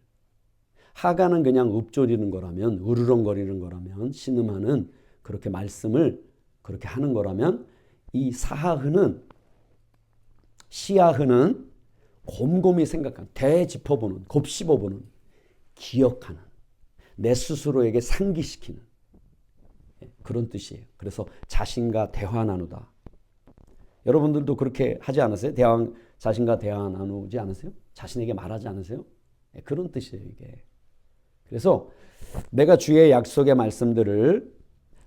하가는 그냥 읊조리는 거라면, 으르렁거리는 거라면, 신음하는 그렇게 말씀을 그렇게 하는 거라면, 이 시야흐는 곰곰이 생각하는, 되짚어보는, 곱씹어보는, 기억하는, 내 스스로에게 상기시키는 그런 뜻이에요. 그래서 자신과 대화 나누다. 여러분들도 그렇게 하지 않으세요? 자신과 대화 나누지 않으세요? 자신에게 말하지 않으세요? 그런 뜻이에요, 이게. 그래서 내가 주의 약속의 말씀들을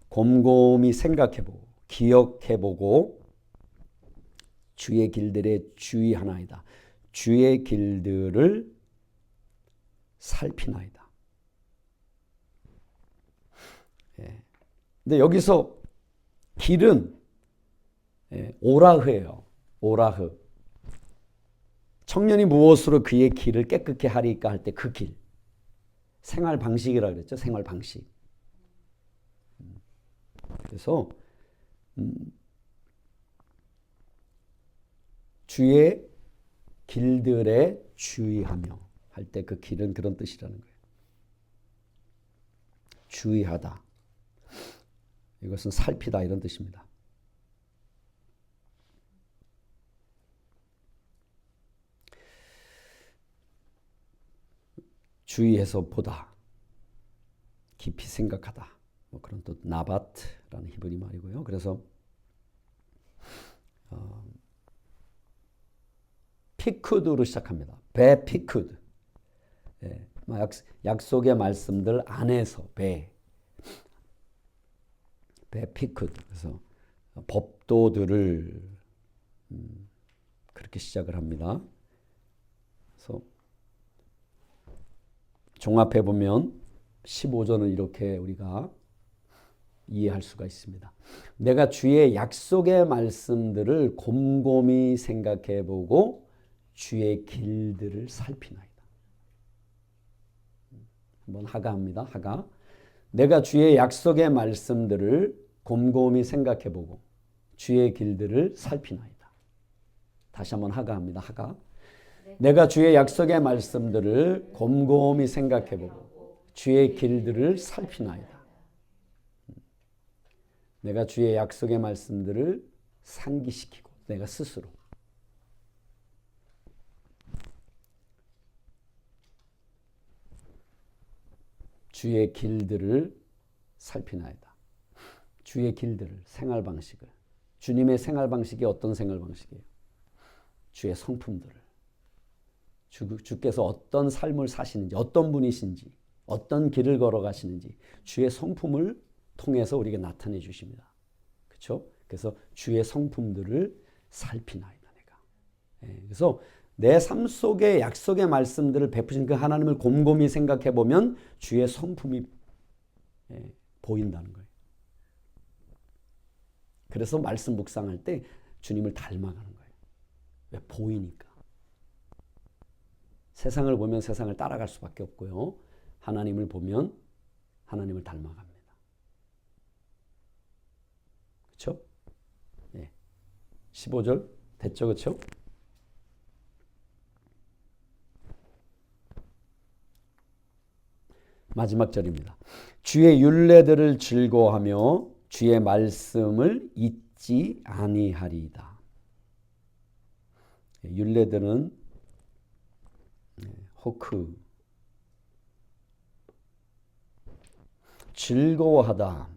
곰곰이 생각해보고 기억해보고 주의 길들에 주의하나이다. 주의 길들을 살피나이다. 근데 여기서 길은 오라흐예요. 오라흐. 청년이 무엇으로 그의 길을 깨끗게 하리까 할 때 그 길. 생활 방식이라고 그랬죠. 생활 방식. 그래서 주의 길들에 주의하며 할 때 그 길은 그런 뜻이라는 거예요. 주의하다. 이것은 살피다 이런 뜻입니다. 주의해서 보다. 깊이 생각하다. 뭐 그런 또 나바트라는 히브리 말이고요. 그래서 피쿠드로 시작합니다. 베피쿠드. 예, 약속의 말씀들 안에서 베피쿠드. 그래서 법도들을 그렇게 시작을 합니다. 그래서 종합해 보면 15절은 이렇게 우리가 이해할 수가 있습니다. 내가 주의 약속의 말씀들을 곰곰이 생각해 보고 주의 길들을 살피나이다. 한번 하가합니다. 하가. 내가 주의 약속의 말씀들을 곰곰이 생각해 보고 주의 길들을 살피나이다. 다시 한번 하가합니다. 하가. 내가 주의 약속의 말씀들을 곰곰이 생각해 보고 주의 길들을 살피나이다. 내가 주의 약속의 말씀들을 상기시키고 내가 스스로 주의 길들을 살피나이다. 주의 길들을, 생활 방식을. 주님의 생활 방식이 어떤 생활 방식이에요? 주의 성품들을. 주께서 어떤 삶을 사시는지, 어떤 분이신지, 어떤 길을 걸어가시는지 주의 성품을 통해서 우리에게 나타내 주십니다. 그렇죠? 그래서 주의 성품들을 살피나이다 내가. 그래서 내 삶 속에 약속의 말씀들을 베푸신 그 하나님을 곰곰이 생각해 보면 주의 성품이 보인다는 거예요. 그래서 말씀 묵상할 때 주님을 닮아가는 거예요. 왜? 보이니까. 세상을 보면 세상을 따라갈 수밖에 없고요. 하나님을 보면 하나님을 닮아갑니다. 그렇죠? 예. 15절 됐죠? 그렇죠? 마지막 절입니다. 주의 율례들을 즐거워하며 주의 말씀을 잊지 아니하리이다. 율례들은 호크 즐거워하다.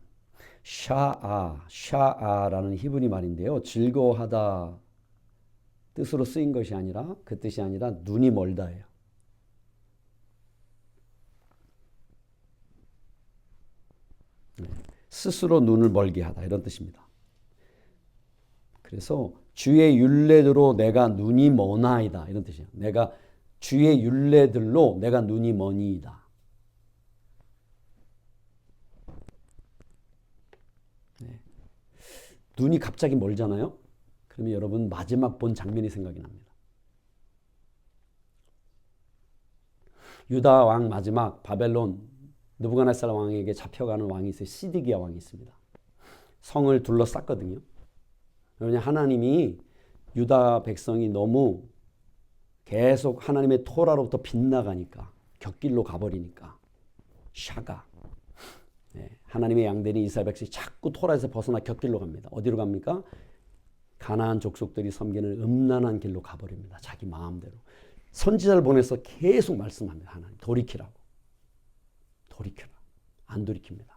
샤아라는 히브리 말인데요. 즐거워하다 뜻으로 쓰인 것이 아니라 그 뜻이 아니라 눈이 멀다예요. 스스로 눈을 멀게 하다 이런 뜻입니다. 그래서 주의 율례대로 내가 눈이 머나이다 이런 뜻이에요. 내가 주의 율례들로 내가 눈이 머니이다. 네. 눈이 갑자기 멀잖아요. 그러면 여러분 마지막 본 장면이 생각이 납니다. 유다 왕 마지막 바벨론 느부갓네살 왕에게 잡혀가는 왕이 있어요. 시드기야 왕이 있습니다. 성을 둘러쌌거든요. 왜냐하면 하나님이 유다 백성이 너무 계속 하나님의 토라로부터 빗나가니까 곁길로 가버리니까 샤가 하나님의 양들이 이스라엘 백성이 자꾸 토라에서 벗어나 곁길로 갑니다. 어디로 갑니까? 가나안 족속들이 섬기는 음란한 길로 가버립니다. 자기 마음대로. 선지자를 보내서 계속 말씀합니다. 하나님 돌이키라고. 돌이켜라. 안 돌이킵니다.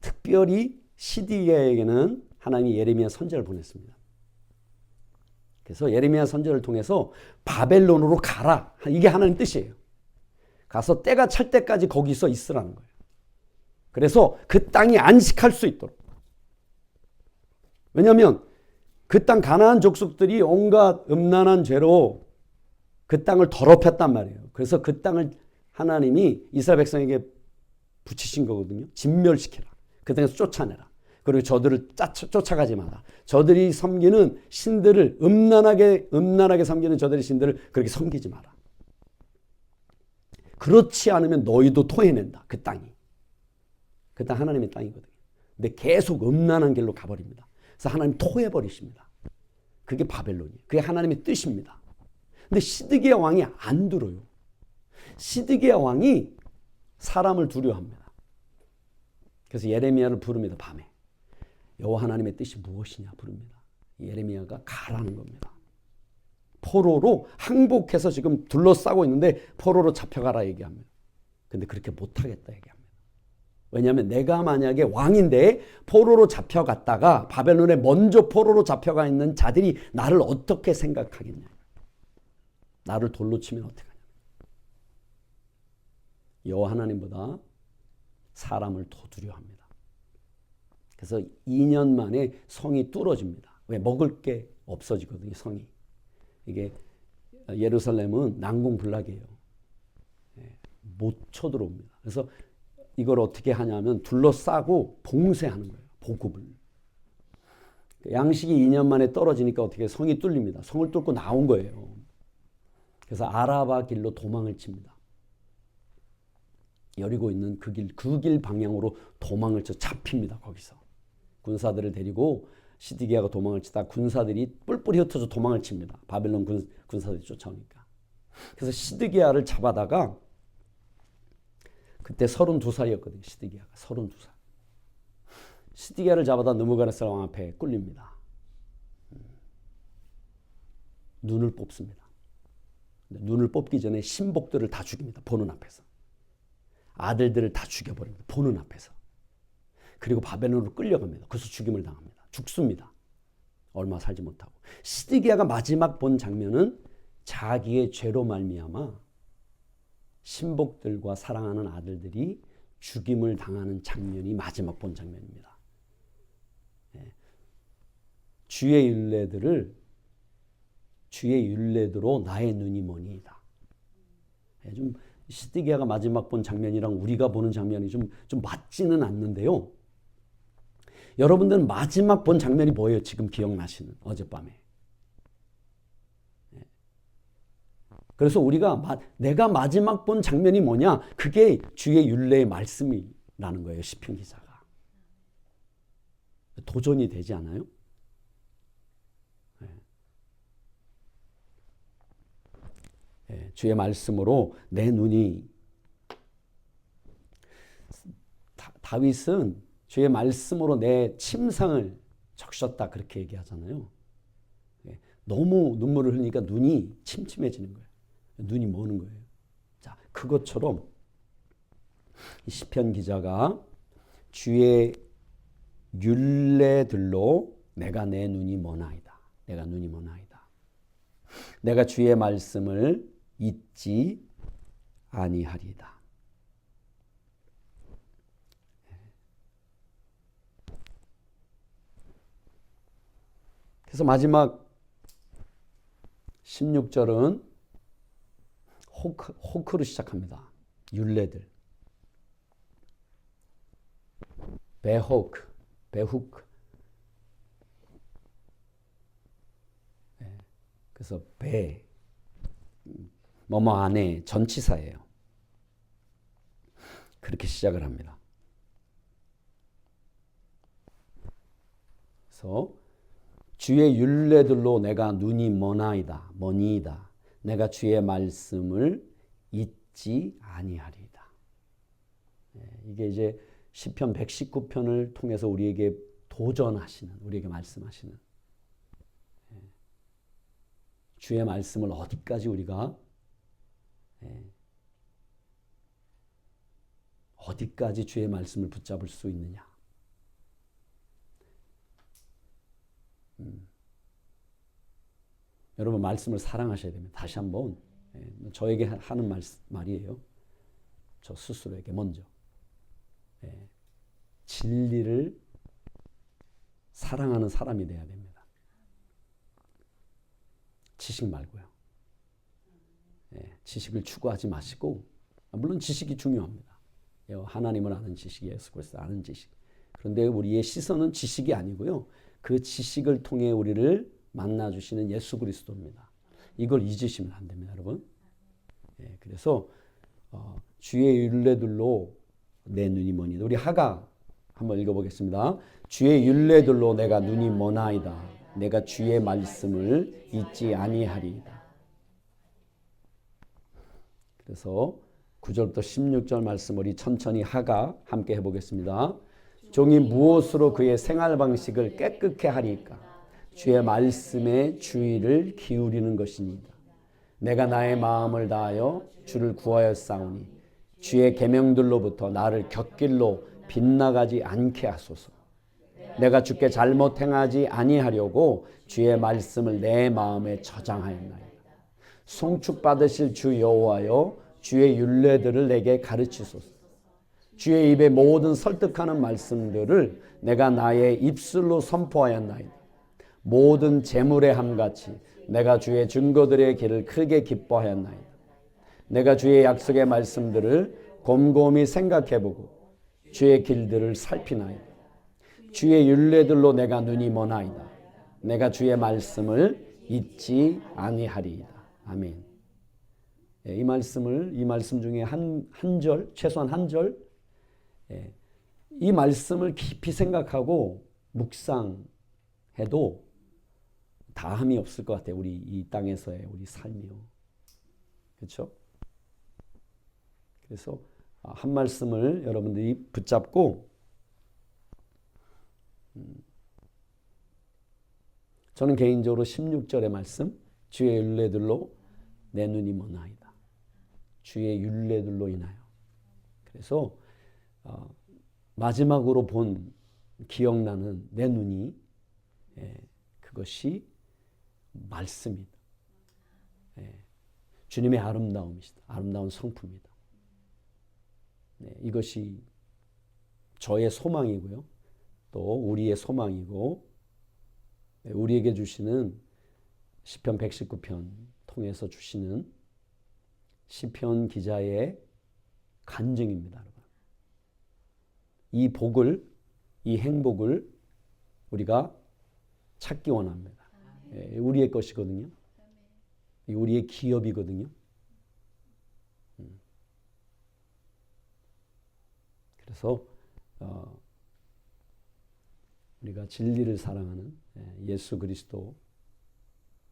특별히 시드기야에게는 하나님이 예레미야 선지자를 보냈습니다. 그래서 예레미야 선지자를 통해서 바벨론으로 가라. 이게 하나님 뜻이에요. 가서 때가 찰 때까지 거기서 있으라는 거예요. 그래서 그 땅이 안식할 수 있도록. 왜냐하면 그 땅 가나안 족속들이 온갖 음란한 죄로 그 땅을 더럽혔단 말이에요. 그래서 그 땅을 하나님이 이스라엘 백성에게 붙이신 거거든요. 진멸시켜라. 그 땅에서 쫓아내라. 그리고 저들을 쫓아가지 마라. 저들이 섬기는 신들을 음란하게 섬기는 저들의 신들을 그렇게 섬기지 마라. 그렇지 않으면 너희도 토해낸다. 그 땅이. 그 땅 하나님의 땅이거든요. 근데 계속 음란한 길로 가버립니다. 그래서 하나님 토해버리십니다. 그게 바벨론이에요. 그게 하나님의 뜻입니다. 근데 시드기야 왕이 안 들어요. 시드기야 왕이 사람을 두려워합니다. 그래서 예레미야를 부릅니다. 밤에. 여호와 하나님의 뜻이 무엇이냐 부릅니다. 예레미야가 가라는 겁니다. 포로로 항복해서 지금 둘러싸고 있는데 포로로 잡혀가라 얘기합니다. 근데 그렇게 못하겠다 얘기합니다. 왜냐하면 내가 만약에 왕인데 포로로 잡혀갔다가 바벨론에 먼저 포로로 잡혀가 있는 자들이 나를 어떻게 생각하겠냐. 나를 돌로 치면 어떻게 하냐. 여호와 하나님보다 사람을 더 두려워합니다. 그래서 2년 만에 성이 뚫어집니다. 왜? 먹을 게 없어지거든요. 성이. 이게 예루살렘은 난공불락이에요. 못 쳐들어옵니다. 그래서 이걸 어떻게 하냐면 둘러싸고 봉쇄하는 거예요. 보급을. 양식이 2년 만에 떨어지니까 어떻게 성이 뚫립니다. 성을 뚫고 나온 거예요. 그래서 아라바 길로 도망을 칩니다. 여리고 있는 그 길 방향으로 도망을 쳐 잡힙니다. 거기서. 군사들을 데리고 시드기야가 도망을 치다 군사들이 뿔뿔이 흩어져 도망을 칩니다. 바벨론 군사들이 쫓아오니까. 그래서 시드기야를 잡아다가 그때 32살이었거든요. 시드기야가 32살. 시드기야를 잡아다 느부갓네살 왕 앞에 꿀립니다. 눈을 뽑습니다. 눈을 뽑기 전에 신복들을 다 죽입니다. 보는 앞에서. 아들들을 다 죽여버립니다. 보는 앞에서. 그리고 바벨론으로 끌려갑니다. 그래서 죽임을 당합니다. 죽습니다. 얼마 살지 못하고. 시드기야가 마지막 본 장면은 자기의 죄로 말미암아 신복들과 사랑하는 아들들이 죽임을 당하는 장면이 마지막 본 장면입니다. 주의 율례대로 나의 눈이 머니이다. 좀 시드기야가 마지막 본 장면이랑 우리가 보는 장면이 좀 맞지는 않는데요. 여러분들은 마지막 본 장면이 뭐예요? 지금 기억나시는 어젯밤에. 그래서 우리가 내가 마지막 본 장면이 뭐냐? 그게 주의 율례의 말씀이라는 거예요. 시편 기자가. 도전이 되지 않아요? 주의 말씀으로 내 눈이 다윗은 주의 말씀으로 내 침상을 적셨다 그렇게 얘기하잖아요. 너무 눈물을 흘리니까 눈이 침침해지는 거예요. 눈이 머는 거예요. 자, 그것처럼 이 시편 기자가 주의 율례들로 내가 내 눈이 머나이다. 내가 눈이 머나이다. 내가 주의 말씀을 잊지 아니하리이다. 그래서 마지막 16절은 호크로 시작합니다. 율례들. 베후크. 그래서 뭐뭐 안에 전치사예요. 그렇게 시작을 합니다. 그래서 주의 율례들로 내가 눈이 머니이다. 내가 주의 말씀을 잊지 아니하리이다. 이게 이제 시편 119편을 통해서 우리에게 도전하시는, 우리에게 말씀하시는 주의 말씀을 어디까지 우리가 어디까지 주의 말씀을 붙잡을 수 있느냐. 여러분 말씀을 사랑하셔야 됩니다. 다시 한번 저에게 하는 말이에요. 저 스스로에게 먼저 진리를 사랑하는 사람이 돼야 됩니다. 지식 말고요. 지식을 추구하지 마시고, 물론 지식이 중요합니다. 하나님을 아는 지식, 예수 그리스도를 아는 지식. 그런데 우리의 시선은 지식이 아니고요. 그 지식을 통해 우리를 만나주시는 예수 그리스도입니다. 이걸 잊으시면 안 됩니다, 여러분. 그래서 주의 율례들로 내 눈이 머니이다. 우리 하가 한번 읽어보겠습니다. 주의 율례들로 내가 눈이 머나이다. 내가 주의 말씀을 잊지 아니하리이다. 그래서 9절부터 16절 말씀 우리 천천히 하가 함께 해보겠습니다. 종이 무엇으로 그의 생활 방식을 깨끗게 하리까? 주의 말씀에 주의를 기울이는 것이니이다. 내가 나의 마음을 다하여 주를 구하였사오니 주의 계명들로부터 나를 곁길로 빗나가지 않게 하소서. 내가 주께 잘못 행하지 아니하려고 주의 말씀을 내 마음에 저장하였나이다. 송축받으실 주 여호와여, 주의 율례들을 내게 가르치소서. 주의 입에 모든 설득하는 말씀들을 내가 나의 입술로 선포하였나이다. 모든 재물의 함같이 내가 주의 증거들의 길을 크게 기뻐하였나이다. 내가 주의 약속의 말씀들을 곰곰이 생각해보고 주의 길들을 살피나이다. 주의 율례들로 내가 눈이 머나이다. 내가 주의 말씀을 잊지 아니하리이다. 아멘. 이 말씀 중에 한 절, 최소한 한 절, 이 말씀을 깊이 생각하고 묵상해도 다함이 없을 것 같아요. 우리 이 땅에서의 우리 삶이요. 그렇죠? 그래서 한 말씀을 여러분들이 붙잡고, 저는 개인적으로 16절의 말씀, 주의 율례들로 내 눈이 머나이다. 주의 율례들로 인하여. 그래서 마지막으로 본 기억나는 내 눈이 그것이 말씀이다. 주님의 아름다움이시다. 아름다운 성품이다. 이것이 저의 소망이고요. 또 우리의 소망이고, 우리에게 주시는 시편 119편 통해서 주시는 시편 기자의 간증입니다. 여러분. 이 복을, 이 행복을 우리가 찾기 원합니다. 우리의 것이거든요. 우리의 기업이거든요. 그래서 우리가 진리를 사랑하는 예수 그리스도,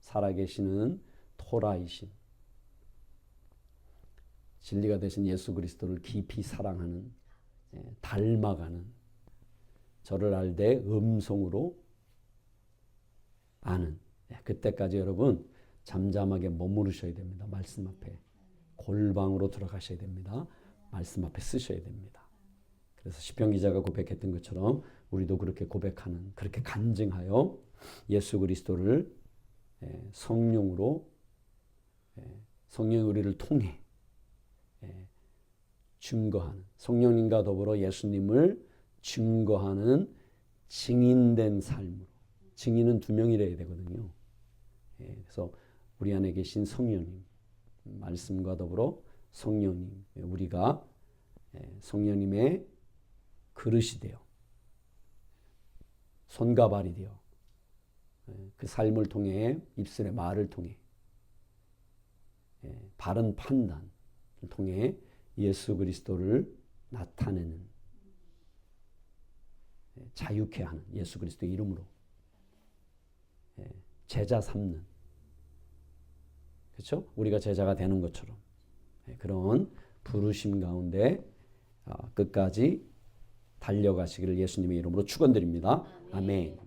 살아계시는 토라이신, 진리가 되신 예수 그리스도를 깊이 사랑하는, 닮아가는, 저를 알되 음성으로 아는, 그때까지 여러분 잠잠하게 머무르셔야 됩니다. 말씀 앞에 골방으로 들어가셔야 됩니다. 말씀 앞에 쓰셔야 됩니다. 그래서 시편 기자가 고백했던 것처럼 우리도 그렇게 고백하는, 그렇게 간증하여 예수 그리스도를 성령으로, 성령이 우리를 통해 증거하는, 성령님과 더불어 예수님을 증거하는 증인된 삶으로. 증인은 2명이래야 되거든요. 그래서 우리 안에 계신 성령님, 말씀과 더불어 성령님, 우리가 성령님의 그릇이 되어 손과 발이 되어 그 삶을 통해, 입술의 말을 통해, 바른 판단을 통해 예수 그리스도를 나타내는, 자유케 하는, 예수 그리스도의 이름으로 제자 삼는, 그렇죠? 우리가 제자가 되는 것처럼 그런 부르심 가운데 끝까지 달려가시기를 예수님의 이름으로 축원드립니다. 아멘.